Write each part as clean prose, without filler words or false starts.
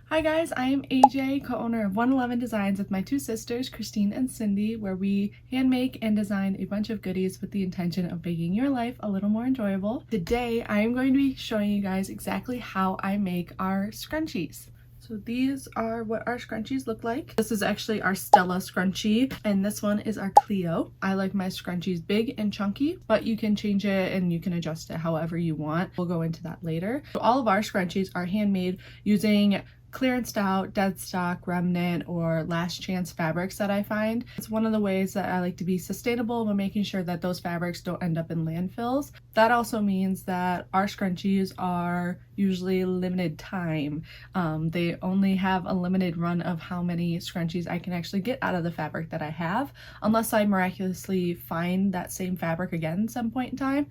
Hi guys, I am AJ, co-owner of 111 Designs with my two sisters, Christine and Cindy, where we hand make and design a bunch of goodies with the intention of making your life a little more enjoyable. Today, I am going to be showing you guys exactly how I make our scrunchies. So these are what our scrunchies look like. This is actually our Stella scrunchie, and this one is our Cleo. I like my scrunchies big and chunky, but you can change it and you can adjust it however you want. We'll go into that later. So all of our scrunchies are handmade using clearanced out, dead stock, remnant, or last chance fabrics that I find. It's one of the ways that I like to be sustainable when making sure that those fabrics don't end up in landfills. That also means that our scrunchies are usually limited time. They only have a limited run of how many scrunchies I can actually get out of the fabric that I have, unless I miraculously find that same fabric again at some point in time.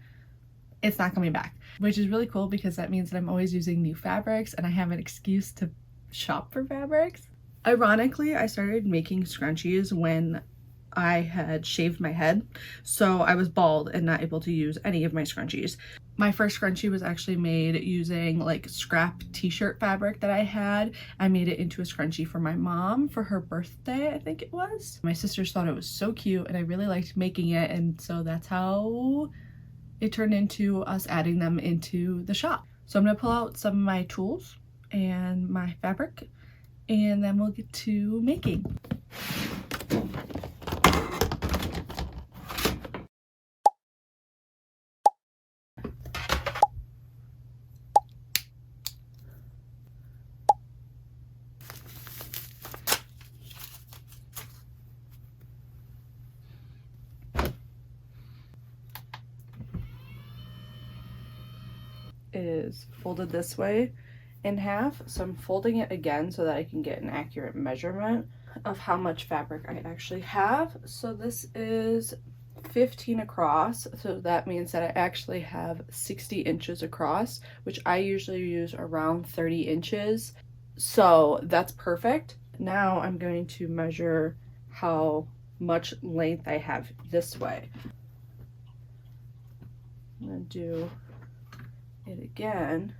It's not coming back, which is really cool because that means that I'm always using new fabrics and I have an excuse to shop for fabrics. Ironically, I started making scrunchies when I had shaved my head, so I was bald and not able to use any of my scrunchies. My first scrunchie was actually made using like scrap t-shirt fabric that I had. I made it into a scrunchie for my mom for her birthday, I think it was. My sisters thought it was so cute and I really liked making it, and so that's how it turned into us adding them into the shop. So I'm gonna pull out some of my tools and my fabric, and then we'll get to making. Is folded this way in half, so I'm folding it again so that I can get an accurate measurement of how much fabric I actually have. So this is 15 across, so that means that I actually have 60 inches across, which I usually use around 30 inches, so that's perfect. Now I'm going to measure how much length I have this way. I'm gonna do it again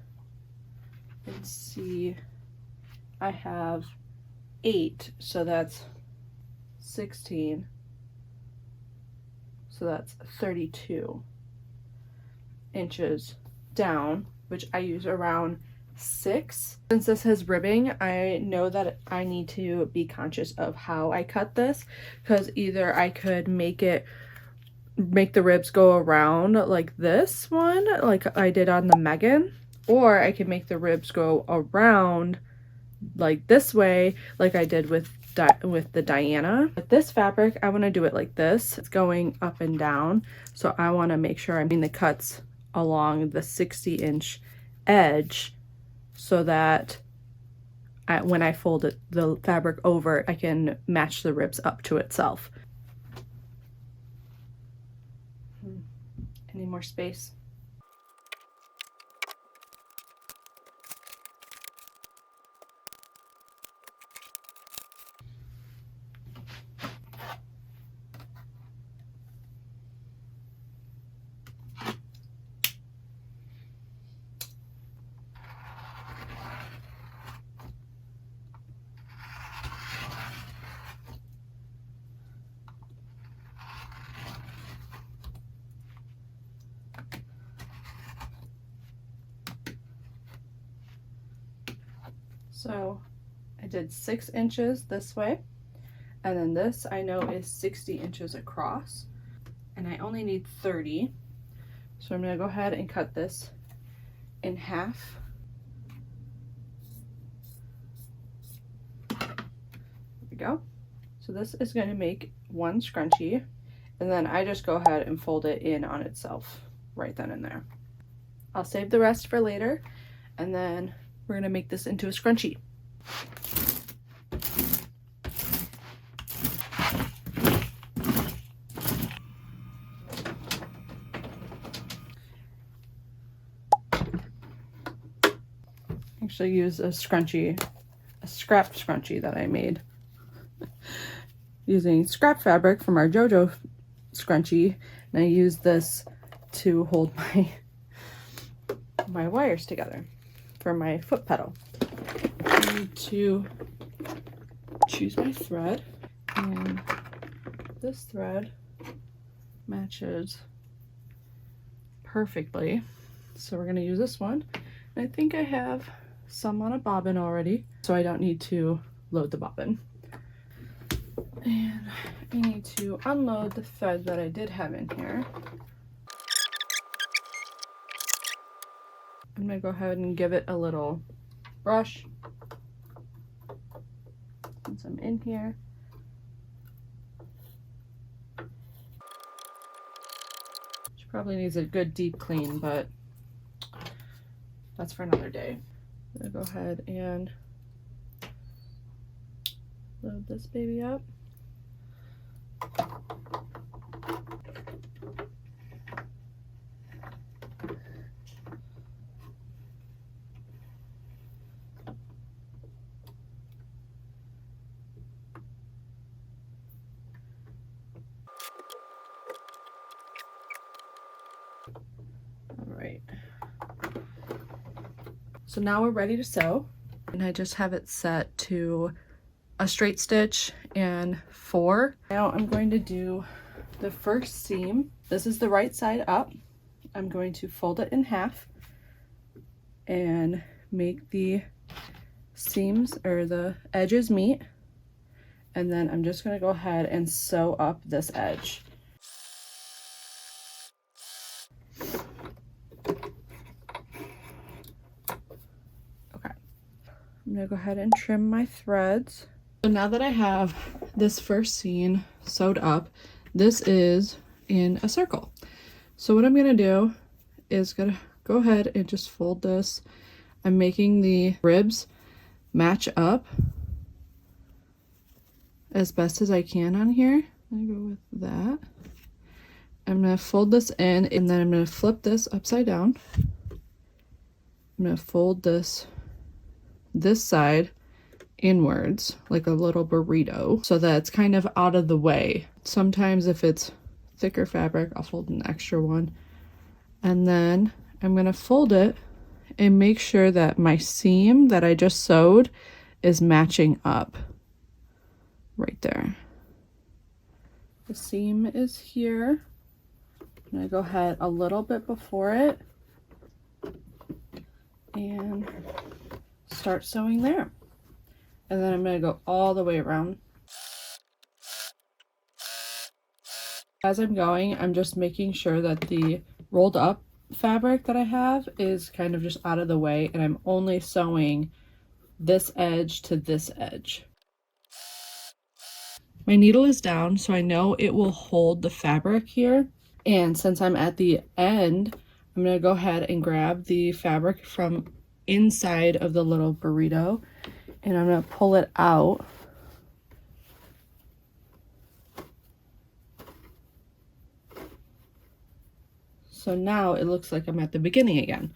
and see. I have 8, so that's 16, so that's 32 inches down, which I use around 6. Since this has ribbing, I know that I need to be conscious of how I cut this, because either I could make the ribs go around like this one, like I did on the Megan, or I can make the ribs go around like this way, like I did with the Diana. With this fabric, I want to do it like this. It's going up and down, so I want to make sure I'm making the cuts along the 60-inch edge so that when I fold the fabric over, I can match the ribs up to itself. Any more space? So I did 6 inches this way, and then this I know is 60 inches across, and I only need 30. So I'm gonna go ahead and cut this in half. There we go. So this is going to make one scrunchie, and then I just go ahead and fold it in on itself right then and there. I'll save the rest for later, and then we're gonna make this into a scrunchie. Actually use a scrap scrunchie that I made using scrap fabric from our JoJo scrunchie, and I use this to hold my wires together for my foot pedal. need to choose my thread, and this thread matches perfectly, so we're going to use this one. And I think I have some on a bobbin already, so I don't need to load the bobbin. And I need to unload the thread that I did have in here. I'm going to go ahead and give it a little brush since I'm in here. She probably needs a good deep clean, but that's for another day. I'm gonna go ahead and load this baby up. Alright. So now we're ready to sew. And I just have it set to a straight stitch and 4. Now I'm going to do the first seam. This is the right side up. I'm going to fold it in half and make the seams or the edges meet. And then I'm just going to go ahead and sew up this edge. I'm gonna go ahead and trim my threads. So now that I have this first seam sewed up, this is in a circle. So what I'm gonna do is gonna go ahead and just fold this. I'm making the ribs match up as best as I can on here. I'm gonna go with that. I'm gonna fold this in, and then I'm gonna flip this upside down. I'm gonna fold this side inwards like a little burrito so that it's kind of out of the way. Sometimes if it's thicker fabric, I'll fold an extra one. And then I'm going to fold it and make sure that my seam that I just sewed is matching up right there. The seam is here. I'm going to go ahead a little bit before it and start sewing there. And then I'm going to go all the way around. As I'm going, I'm just making sure that the rolled up fabric that I have is kind of just out of the way, and I'm only sewing this edge to this edge. My needle is down, so I know it will hold the fabric here. And since I'm at the end, I'm going to go ahead and grab the fabric from inside of the little burrito, and I'm going to pull it out. So now it looks like I'm at the beginning again.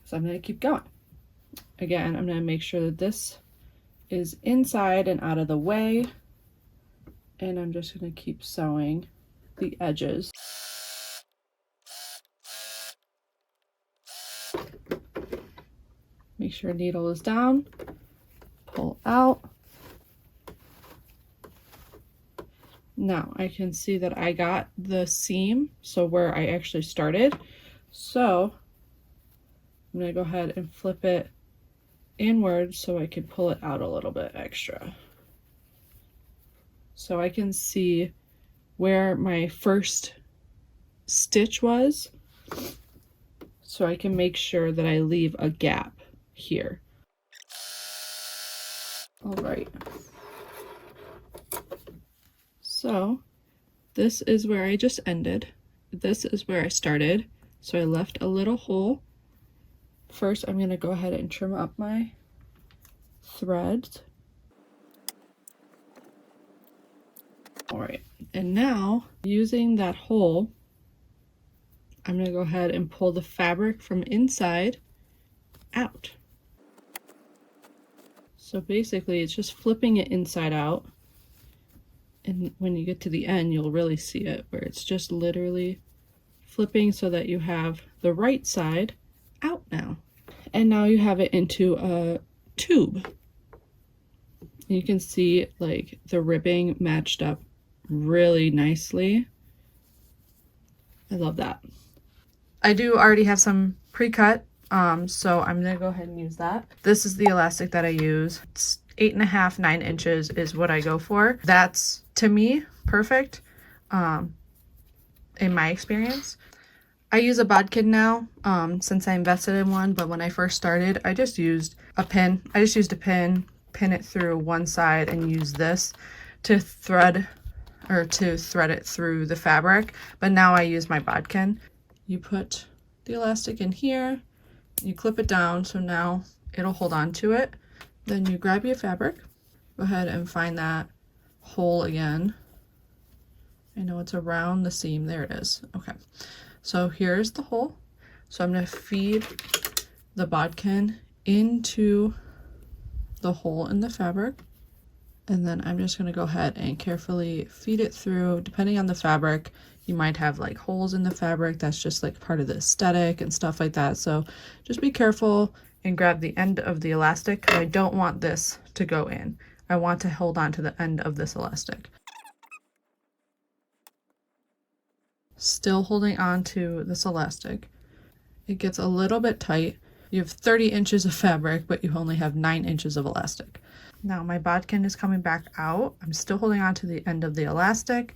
So I'm going to keep going. Again, I'm going to make sure that this is inside and out of the way, and I'm just going to keep sewing the edges. Make sure needle is down, pull out. Now I can see that I got the seam, so where I actually started. So I'm going to go ahead and flip it inward so I can pull it out a little bit extra. So I can see where my first stitch was, so I can make sure that I leave a gap here. All right. So this is where I just ended. This is where I started. So I left a little hole. First, I'm going to go ahead and trim up my threads. All right. And now, using that hole, I'm going to go ahead and pull the fabric from inside out. So basically, it's just flipping it inside out. And when you get to the end, you'll really see it, where it's just literally flipping so that you have the right side out now. And now you have it into a tube. You can see like the ribbing matched up really nicely. I love that. I do already have some pre-cut, so I'm gonna go ahead and use that. This is the elastic that I use. It's 8.5, 9 inches is what I go for. That's, to me, perfect, in my experience. I use a bodkin now, since I invested in one, but when I first started, I just used a pin. I just used a pin, pin it through one side, and use this to thread it through the fabric. But now I use my bodkin. You put the elastic in here, you clip it down, so now it'll hold on to it. Then you grab your fabric, go ahead and find that hole again. I know it's around the seam, there it is. Okay, so here's the hole. So I'm gonna feed the bodkin into the hole in the fabric, and then I'm just gonna go ahead and carefully feed it through. Depending on the fabric, you might have like holes in the fabric. That's just like part of the aesthetic and stuff like that. So just be careful and grab the end of the elastic. I don't want this to go in. I want to hold on to the end of this elastic. Still holding on to this elastic. It gets a little bit tight. You have 30 inches of fabric, but you only have 9 inches of elastic. Now my bodkin is coming back out. I'm still holding on to the end of the elastic.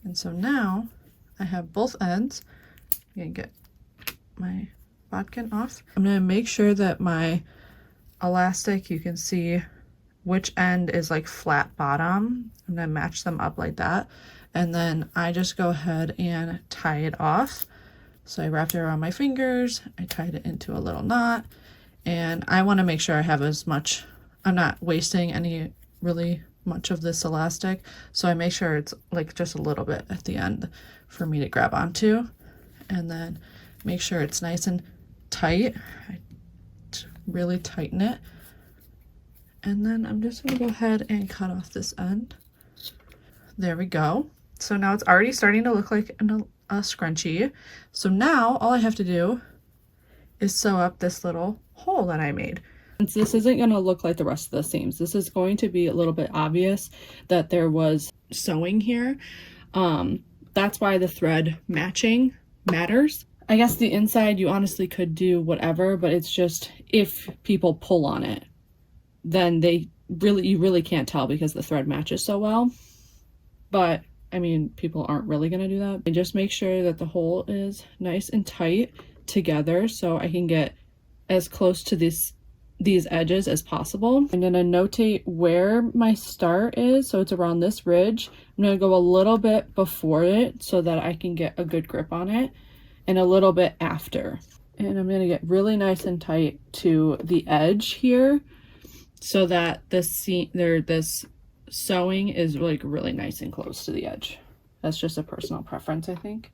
And so now I have both ends. I'm gonna get my bodkin off. I'm gonna make sure that my elastic, you can see which end is like flat bottom. I'm gonna match them up like that. And then I just go ahead and tie it off. So I wrapped it around my fingers. I tied it into a little knot. And I wanna make sure I have as much, I'm not wasting any really much of this elastic, so I make sure it's like just a little bit at the end for me to grab onto, and then make sure it's nice and tight. I really tighten it, and then I'm just gonna go ahead and cut off this end. There we go. So now it's already starting to look like a scrunchie. So now all I have to do is sew up this little hole that I made. Since this isn't going to look like the rest of the seams, this is going to be a little bit obvious that there was sewing here. That's why the thread matching matters. I guess the inside you honestly could do whatever, but it's just if people pull on it, then you really can't tell because the thread matches so well. But I mean, people aren't really going to do that. And just make sure that the hole is nice and tight together so I can get as close to these edges as possible. I'm going to notate where my start is, so it's around this ridge. I'm going to go a little bit before it so that I can get a good grip on it, and a little bit after. And I'm going to get really nice and tight to the edge here so that this sewing is like really nice and close to the edge. That's just a personal preference, I think.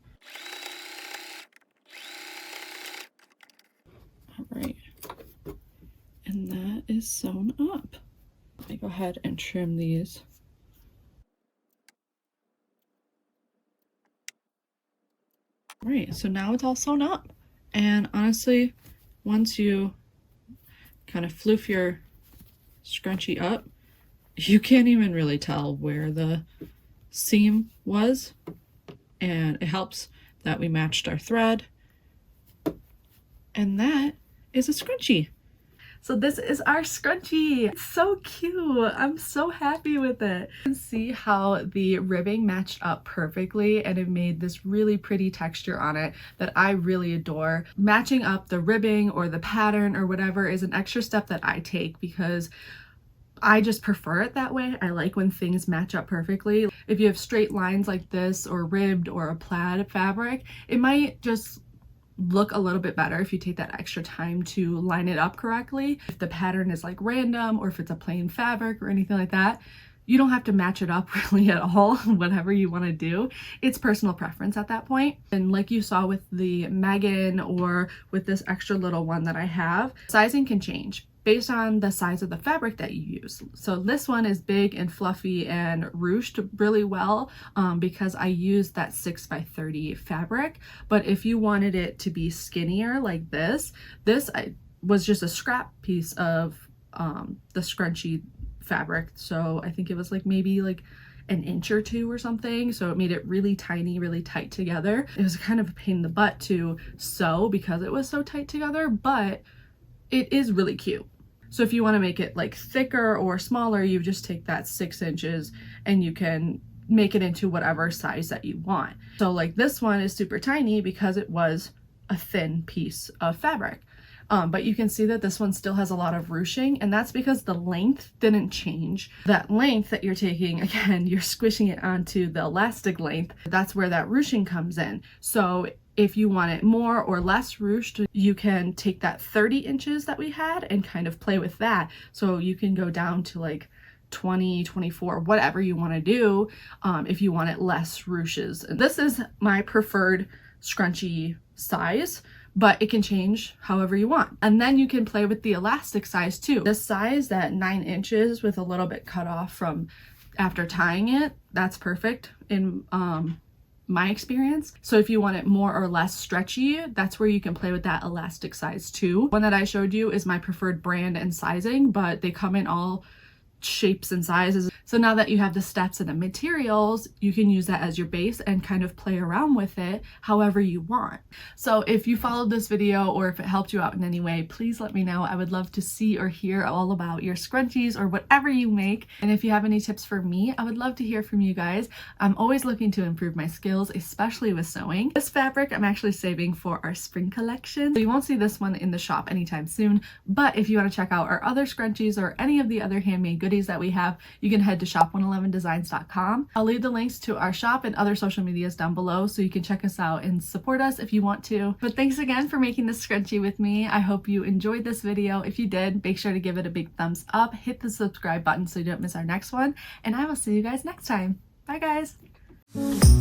All right. And that is sewn up. Let me go ahead and trim these. All right, so now it's all sewn up. And honestly, once you kind of floof your scrunchie up, you can't even really tell where the seam was. And it helps that we matched our thread. And that is a scrunchie. So this is our scrunchie. It's so cute. I'm so happy with it. You can see how the ribbing matched up perfectly, and it made this really pretty texture on it that I really adore. Matching up the ribbing or the pattern or whatever is an extra step that I take because I just prefer it that way. I like when things match up perfectly. If you have straight lines like this or ribbed or a plaid fabric, it might just look a little bit better if you take that extra time to line it up correctly. If the pattern is like random or if it's a plain fabric or anything like that, you don't have to match it up really at all. Whatever you want to do, it's personal preference at that point. And like you saw with the Megan or with this extra little one that I have, sizing can change based on the size of the fabric that you use. So this one is big and fluffy and ruched really well because I used that 6x30 fabric. But if you wanted it to be skinnier like this was just a scrap piece of the scrunchie fabric. So I think it was like maybe like an inch or two or something. So it made it really tiny, really tight together. It was kind of a pain in the butt to sew because it was so tight together, but it is really cute. So if you want to make it like thicker or smaller, you just take that 6 inches and you can make it into whatever size that you want. So like this one is super tiny because it was a thin piece of fabric. But you can see that this one still has a lot of ruching, and that's because the length didn't change. That length that you're taking, again, you're squishing it onto the elastic length. That's where that ruching comes in. So if you want it more or less ruched, you can take that 30 inches that we had and kind of play with that. So you can go down to like 20, 24, whatever you want to do if you want it less ruches. And this is my preferred scrunchie size, but it can change however you want. And then you can play with the elastic size too. This size, that 9 inches with a little bit cut off from after tying it, that's perfect in my experience. So if you want it more or less stretchy, that's where you can play with that elastic size too. One that I showed you is my preferred brand and sizing, but they come in all shapes and sizes. So now that you have the steps and the materials, you can use that as your base and kind of play around with it however you want. So if you followed this video or if it helped you out in any way, please let me know. I would love to see or hear all about your scrunchies or whatever you make. And if you have any tips for me, I would love to hear from you guys. I'm always looking to improve my skills, especially with sewing. This fabric I'm actually saving for our spring collection. So you won't see this one in the shop anytime soon, but if you want to check out our other scrunchies or any of the other handmade goodies that we have, you can head to shop111designs.com. I'll leave the links to our shop and other social medias down below so you can check us out and support us if you want to. But thanks again for making this scrunchie with me. I hope you enjoyed this video. If you did, make sure to give it a big thumbs up, hit the subscribe button so you don't miss our next one, and I will see you guys next time. Bye guys!